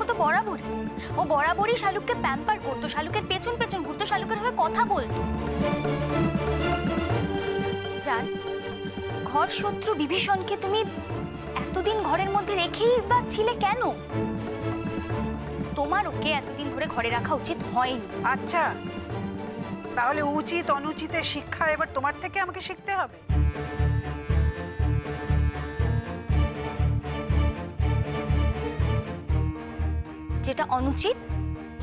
তো বরাবরই। ও বরাবরই শালুককে প্যাম্পার করতো, শালুকের পেছন পেছন ঘুরতো, শালুকের হয়ে কথা বলতো। জান, ঘর শত্রু বিভীষণকে তুমি এতদিন ঘরের মধ্যে রেখেই বা ছিলে কেন? তোমার ওকে এতদিন ধরে ঘরে রাখা উচিত হয়নি। আচ্ছা, তাহলে উচিত অনুচিতের শিক্ষা এবার তোমার থেকে আমাকে শিখতে হবে। যেটা অনুচিত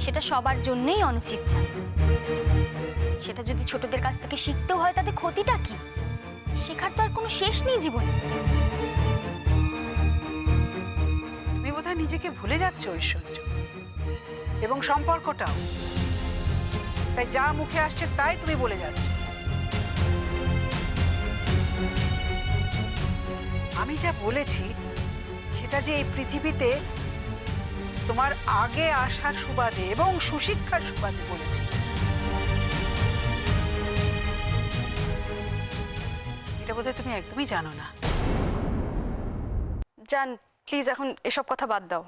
সেটা সবার জন্যই অনুচিত জান। সেটা যদি ছোটদের কাছ থেকে শিখতেও হয় তাতে ক্ষতিটা কি? শেখার তো আর কোনো শেষ নেই জীবনে। তুমি বোধহয় নিজেকে ভুলে যাচ্ছ ঐশ্বর্য, এবং সম্পর্কটাও। তাই যা মুখে আসছে তাই তুমি বলে যাচ্ছ। আমি যা বলেছি সেটা যে এই পৃথিবীতে তোমার আগে আসার সুবাদে এবং সুশিক্ষার সুবাদে বলেছি। এটা বোধহয় তুমি একদমই জানো না। জান, প্লিজ এখন এসব কথা বাদ দাও,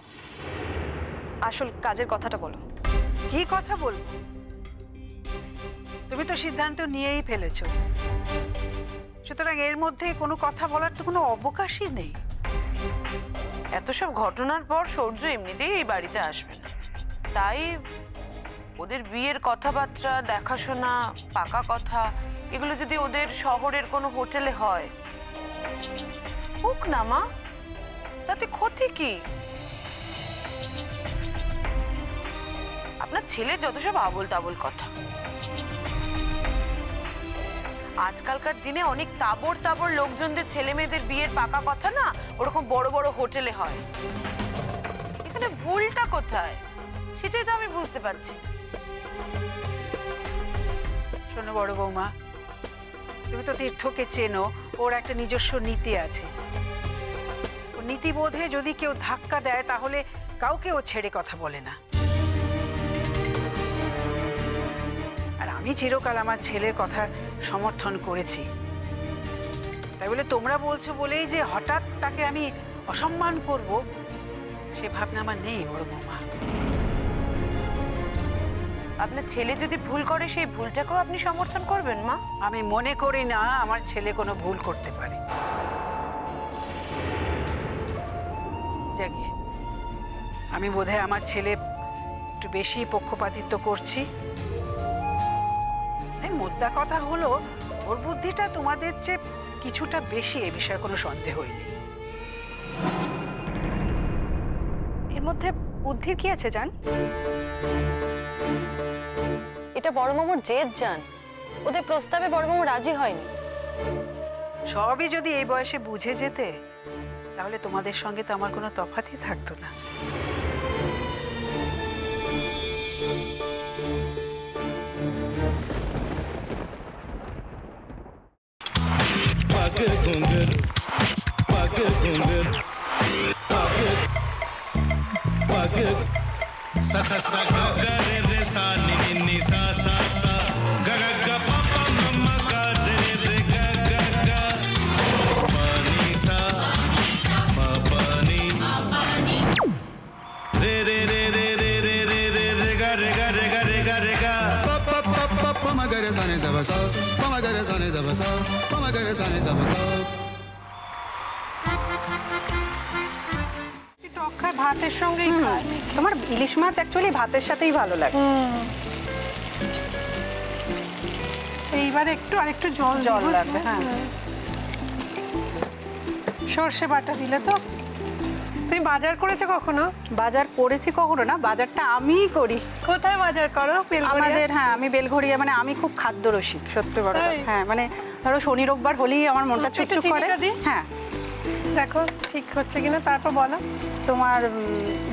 আসল কাজের কথাটা বলো। কি কথা বলবো? তুমি তো সিদ্ধান্ত নিয়েই ফেলেছো, সুতরাং এর মধ্যে কোনো কথা বলার তো কোনো অবকাশই নেই। এত সব ঘটনার পর সূর্য এমনিতেই এই বাড়িতে আসবে না, তাই ওদের বিয়ের কথাবার্তা, দেখাশোনা, পাকা কথা এগুলো যদি ওদের শহরের কোনো হোটেলে হয়, হোক না মা, তাতে ক্ষতি কি? আপনার ছেলের যত সব আবোল তাবোল কথা। আজকালকার দিনে অনেক তাবর তাবর লোকজনদের ছেলে মেয়েদের বিয়ের পাকা কথা না ওরকম বড় বড় হোটেলে হয়। এখানে ভুলটা কোথায় সেটাই তো আমি বুঝতে পারছি। শোনো বড় বৌমা, তুমি তো তীর্থকে চেনো, ওর একটা নিজস্ব নীতি আছে। ও নীতিবোধে যদি কেউ ধাক্কা দেয় তাহলে কাউকে ও ছেড়ে কথা বলে না। আর আমি চিরকাল আমার ছেলের কথা সমর্থন করেছি, তাই বলে তোমরা বলছো বলেই যে হঠাৎ তাকে আমি অসম্মান করব সে ভাবনা আমার নেই বড় বৌমা। আপনার ছেলে যদি ভুল করে সেই ভুলটাকেও আপনি সমর্থন করবেন মা? আমি মনে করি না আমার ছেলে কোনো ভুল করতে পারে। জাগিয়ে আমি বোধহয় আমার ছেলে একটু বেশি পক্ষপাতিত্ব করছি। মোদ্দা কথা হলো ওর বুদ্ধিটা তোমাদের চেয়ে কিছুটা বেশি, এ বিষয়ে কোনো সন্দেহই নেই। এর মধ্যে বুদ্ধির কি আছে জান? এটা বড় মামুর জেদ জান, ওদের প্রস্তাবে বড় মামু রাজি হয়নি। সবই যদি এই বয়সে বুঝে যেতে তাহলে তোমাদের সঙ্গে তো আমার কোনো তফাতই থাকতো না। Pakai kundur, pakai sa sa sa ga ga re re sa ni ni ni sa sa sa ga ga ga pa pa mama ga re re ga ga ga pa ni sa ma pa ni re re re re re re re re re ga re ga re ga re ga re ga pa pa pa pa pa ma ga re sa ni da ba sa pa ma ga re sa ni da ba sa pa ma ga re sa ni da ba sa ভাতের সঙ্গেই খায়। তোমার ইলিশ মাছ actually ভাতের সাথেই ভালো লাগে। এইবারে একটু আরেকটু জল লাগবে। হ্যাঁ, সর্ষে বাটা দিলে তো। তুমি বাজার করেছো কখনো? বাজার করেছি কখনো না, বাজারটা আমিই করি। কোথায় বাজার করো? আমাদের, হ্যাঁ, আমি বেলঘড়িয়া, মানে আমি খুব খাদ্যরসিক, সত্যি বড়। হ্যাঁ, মানে ধরো শনি রোববার হলেই আমার মনটা চুপচুপ করে। হ্যাঁ, দেখো ঠিক হচ্ছে কিনা, তারপর বলো। তোমার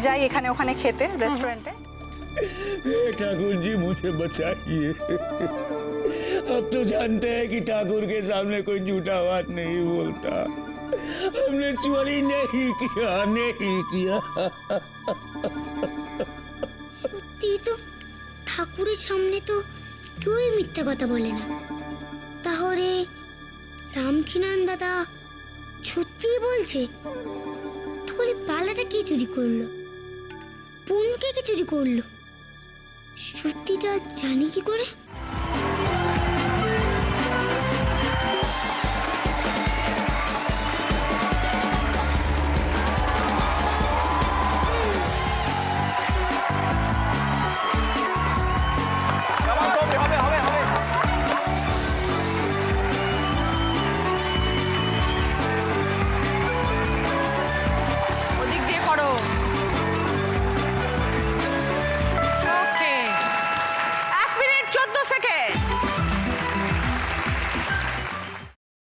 যাই এখানে ওখানে খেতে, रेस्टोरेंट है। ठाकुर जी मुझे बचाइए। अब तो जानते हैं कि ठाकुर के सामने कोई झूठा बात नहीं बोलता। हमने चोरी नहीं किया, नहीं किया। সত্যি তো, ঠাকুরের সামনে তো কেউই মিথ্যা কথা বলে না। তাহলে রামকিনান দাদা সত্যি বলছে? তাহলে পালাটা কে চুরি করলো? পুন কে কে চুরি করলো? সত্যিটা জানি কি করে?